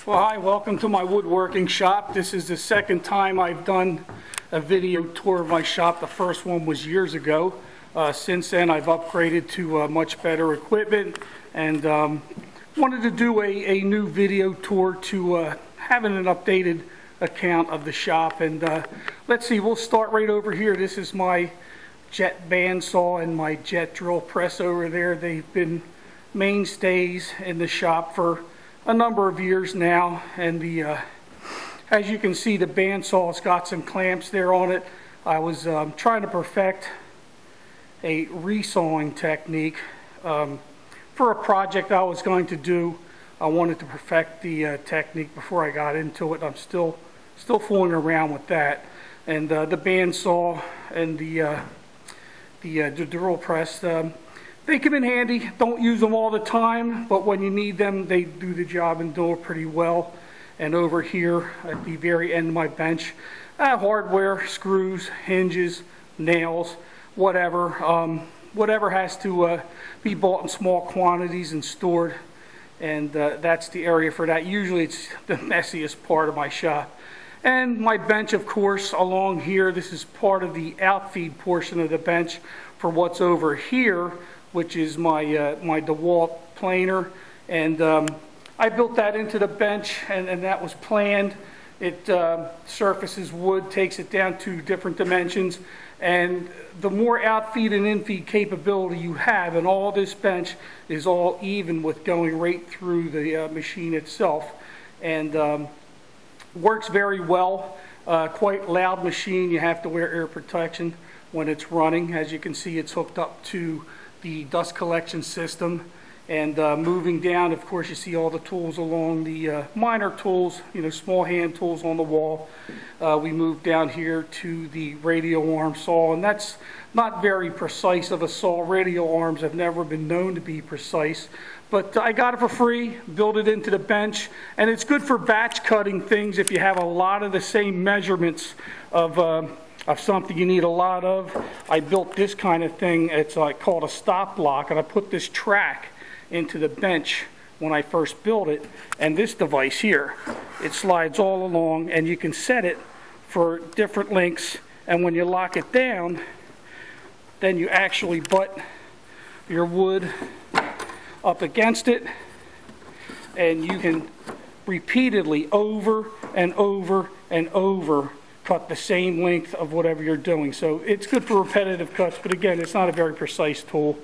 Well, hi, welcome to my woodworking shop. This is the second time I've done a video tour of my shop. The first one was years ago. Since then, I've upgraded to much better equipment and wanted to do a new video tour to having an updated account of the shop. And let's see, we'll start right over here. This is my jet bandsaw and my jet drill press over there. They've been mainstays in the shop for a number of years now, and as you can see, the bandsaw's got some clamps there on it. I was trying to perfect a resawing technique for a project I was going to do. I wanted to perfect the technique before I got into it. I'm still fooling around with that, and the bandsaw and the drill press, they come in handy. Don't use them all the time, but when you need them, they do the job and do it pretty well. And over here at the very end of my bench, hardware, screws, hinges, nails, whatever. Whatever has to be bought in small quantities and stored. And that's the area for that. Usually it's the messiest part of my shop. And my bench, of course, along here. This is part of the outfeed portion of the bench for what's over here, which is my DeWalt planer, and I built that into the bench, and that was planned. It surfaces wood, takes it down to different dimensions, and the more outfeed and infeed capability you have, and all this bench is all even with going right through the machine itself, and works very well. Quite loud machine. You have to wear ear protection when it's running. As you can see, it's hooked up to the dust collection system, and moving down, of course, you see all the tools along the minor tools, small hand tools on the wall. We move down here to the radial arm saw, and that's not very precise of a saw. Radial arms have never been known to be precise, but I got it for free, built it into the bench, and it's good for batch cutting things if you have a lot of the same measurements of something you need a lot of. I built this kind of thing. It's called a stop block, and I put this track into the bench when I first built it, and this device here, it slides all along, and you can set it for different lengths, and when you lock it down, then you actually butt your wood up against it, and you can repeatedly over and over and over cut the same length of whatever you're doing. So it's good for repetitive cuts, but again, it's not a very precise tool.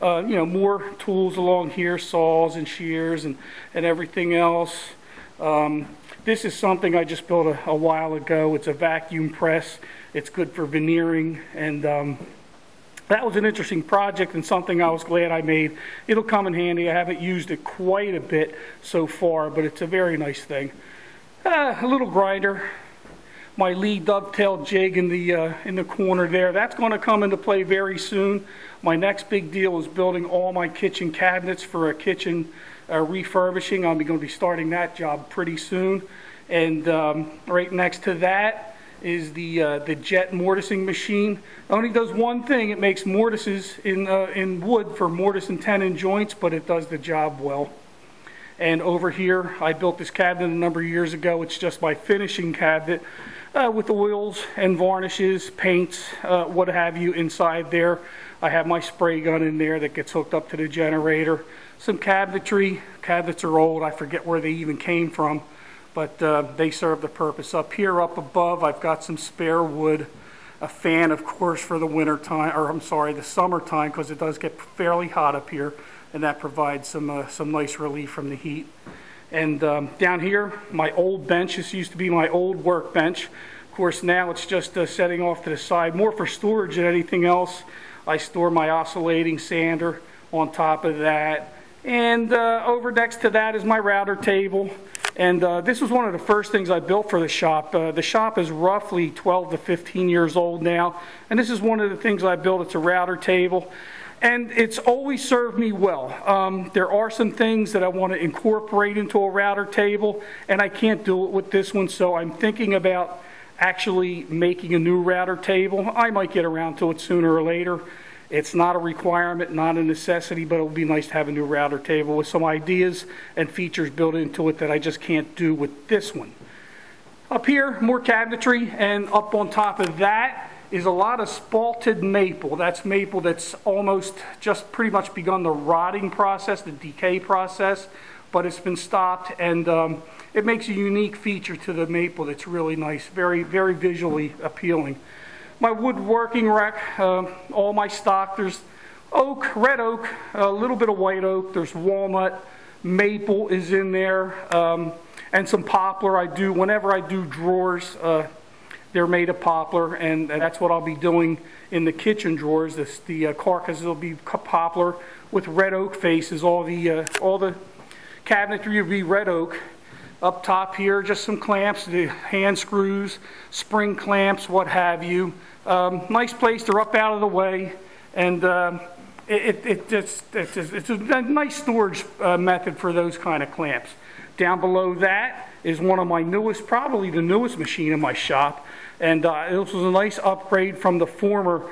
More tools along here, saws and shears and everything else. This is something I just built a while ago. It's a vacuum press. It's good for veneering, and that was an interesting project and something I was glad I made. It'll come in handy. I haven't used it quite a bit so far, but it's a very nice thing. A little grinder. My Lathe dovetail jig in the corner there. That's going to come into play very soon. My next big deal is building all my kitchen cabinets for a kitchen refurbishing. I'm going to be starting that job pretty soon. And right next to that is the jet mortising machine. It only does one thing. It makes mortises in wood for mortise and tenon joints, but it does the job well. And over here, I built this cabinet a number of years ago. It's just my finishing cabinet with oils and varnishes, paints, what have you inside there. I have my spray gun in there that gets hooked up to the generator. Some cabinetry. Cabinets are old. I forget where they even came from, but they serve the purpose. Up here, up above, I've got some spare wood. A fan, of course, for the winter time, or I'm sorry, the summertime, because it does get fairly hot up here, and that provides some nice relief from the heat. And down here, my old bench. This used to be my old workbench. Of course, now it's just setting off to the side, more for storage than anything else. I store my oscillating sander on top of that. And over next to that is my router table. And this was one of the first things I built for the shop. The shop is roughly 12 to 15 years old now. And this is one of the things I built. It's a router table. And it's always served me well. There are some things that I want to incorporate into a router table, and I can't do it with this one, so I'm thinking about actually making a new router table. I might get around to it sooner or later. It's not a requirement, not a necessity, but it would be nice to have a new router table with some ideas and features built into it that I just can't do with this one. Up here, more cabinetry, and up on top of that is a lot of spalted maple. That's maple that's almost just pretty much begun the rotting process, the decay process, but it's been stopped, and it makes a unique feature to the maple that's really nice, very, very visually appealing. My woodworking rack, all my stock, there's oak, red oak, a little bit of white oak, there's walnut, maple is in there, and some poplar. Whenever I do drawers, they're made of poplar, and that's what I'll be doing in the kitchen drawers. The carcass will be poplar with red oak faces. All the cabinetry will be red oak. Up top here, just some clamps, the hand screws, spring clamps, what have you. Nice place, they're up out of the way, and it's a nice storage method for those kind of clamps. Down below that is one of my newest, probably the newest machine in my shop, and this was a nice upgrade from the former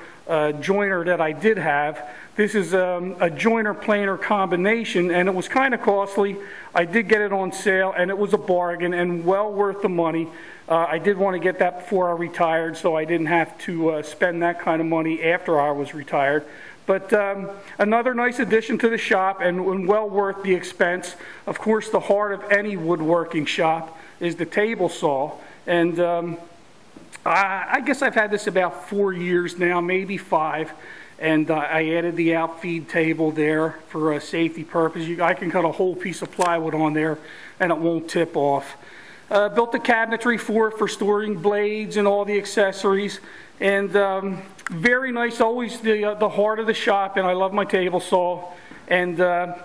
joiner that I did have. This is a joiner planer combination, and it was kind of costly. I did get it on sale, and it was a bargain and well worth the money. I did want to get that before I retired, so I didn't have to spend that kind of money after I was retired. But another nice addition to the shop, and well worth the expense. Of course, the heart of any woodworking shop is the table saw, and I guess I've had this about 4 years now, maybe 5. And I added the outfeed table there for a safety purpose. I can cut a whole piece of plywood on there and it won't tip off. Built the cabinetry for storing blades and all the accessories. And very nice, always the heart of the shop, and I love my table saw. And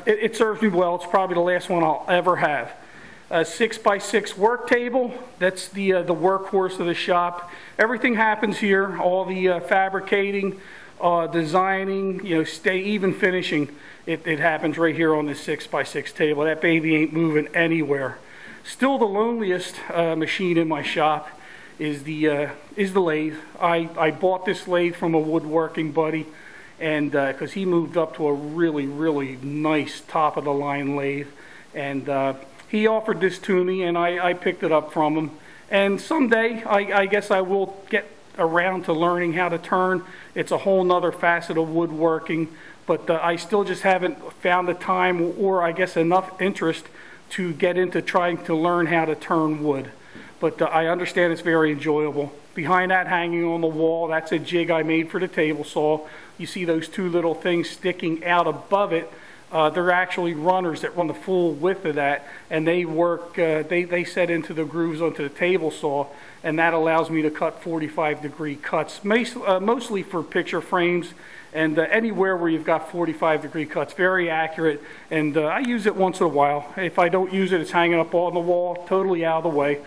it serves me well. It's probably the last one I'll ever have. A 6x6 work table, that's the workhorse of the shop. Everything happens here, all the fabricating, designing, even finishing, it happens right here on this 6x6 table. That baby ain't moving anywhere. Still the loneliest machine in my shop is the lathe. I bought this lathe from a woodworking buddy, and because he moved up to a really, really nice top of the line lathe, and he offered this to me, and I picked it up from him. And someday I guess I will get around to learning how to turn. It's a whole nother facet of woodworking, but I still just haven't found the time, or I guess enough interest to get into trying to learn how to turn wood. But I understand it's very enjoyable. Behind that, hanging on the wall, that's a jig I made for the table saw. You see those two little things sticking out above it. They're actually runners that run the full width of that, and they work, they set into the grooves onto the table saw, and that allows me to cut 45-degree cuts, mostly for picture frames and anywhere where you've got 45-degree cuts. Very accurate, and I use it once in a while. If I don't use it, it's hanging up on the wall, totally out of the way.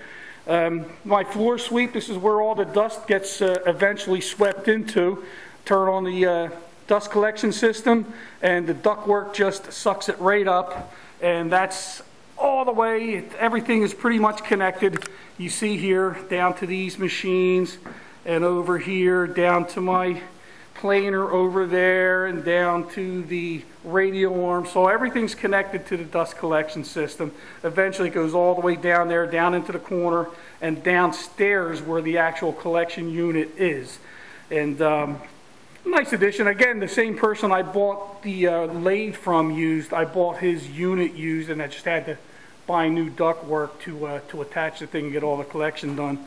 My floor sweep, this is where all the dust gets eventually swept into. Turn on the dust collection system, and the ductwork just sucks it right up, and that's all the way. Everything is pretty much connected. You see here down to these machines, and over here down to my planer over there, and down to the radial arm. So everything's connected to the dust collection system. Eventually it goes all the way down there, down into the corner, and downstairs where the actual collection unit is. And nice addition. Again, the same person I bought the lathe from used. I bought his unit used, and I just had to buy new ductwork to attach the thing and get all the collection done.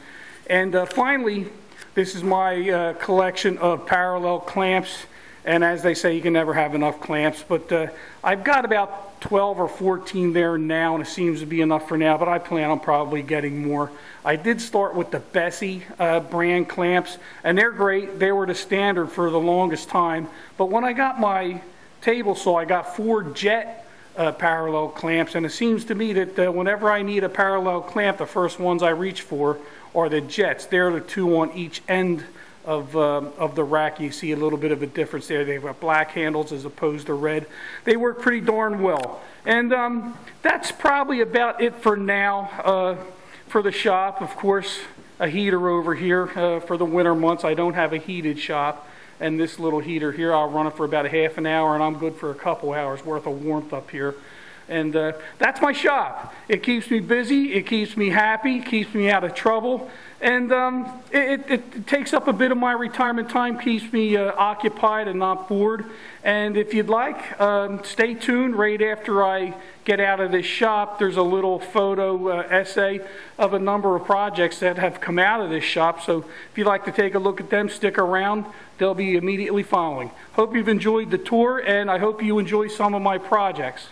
And finally, this is my collection of parallel clamps. And as they say, you can never have enough clamps. But I've got about 12 or 14 there now, and it seems to be enough for now, but I plan on probably getting more. I did start with the Bessie brand clamps, and they're great. They were the standard for the longest time. But when I got my table saw, I got 4 jet parallel clamps, and it seems to me that whenever I need a parallel clamp, the first ones I reach for are the jets. They're the 2 on each end of the rack. You see a little bit of a difference there. They've got black handles as opposed to red. They work pretty darn well. And that's probably about it for now for the shop. Of course, a heater over here for the winter months. I don't have a heated shop. and this little heater here. I'll run it for about a half an hour, and I'm good for a couple hours worth of warmth up here. And that's my shop. It keeps me busy, it keeps me happy, keeps me out of trouble, and it takes up a bit of my retirement time, keeps me occupied and not bored. And if you'd like, stay tuned. Right after I get out of this shop, there's a little photo essay of a number of projects that have come out of this shop. So if you'd like to take a look at them, stick around. They'll be immediately following. Hope you've enjoyed the tour, and I hope you enjoy some of my projects.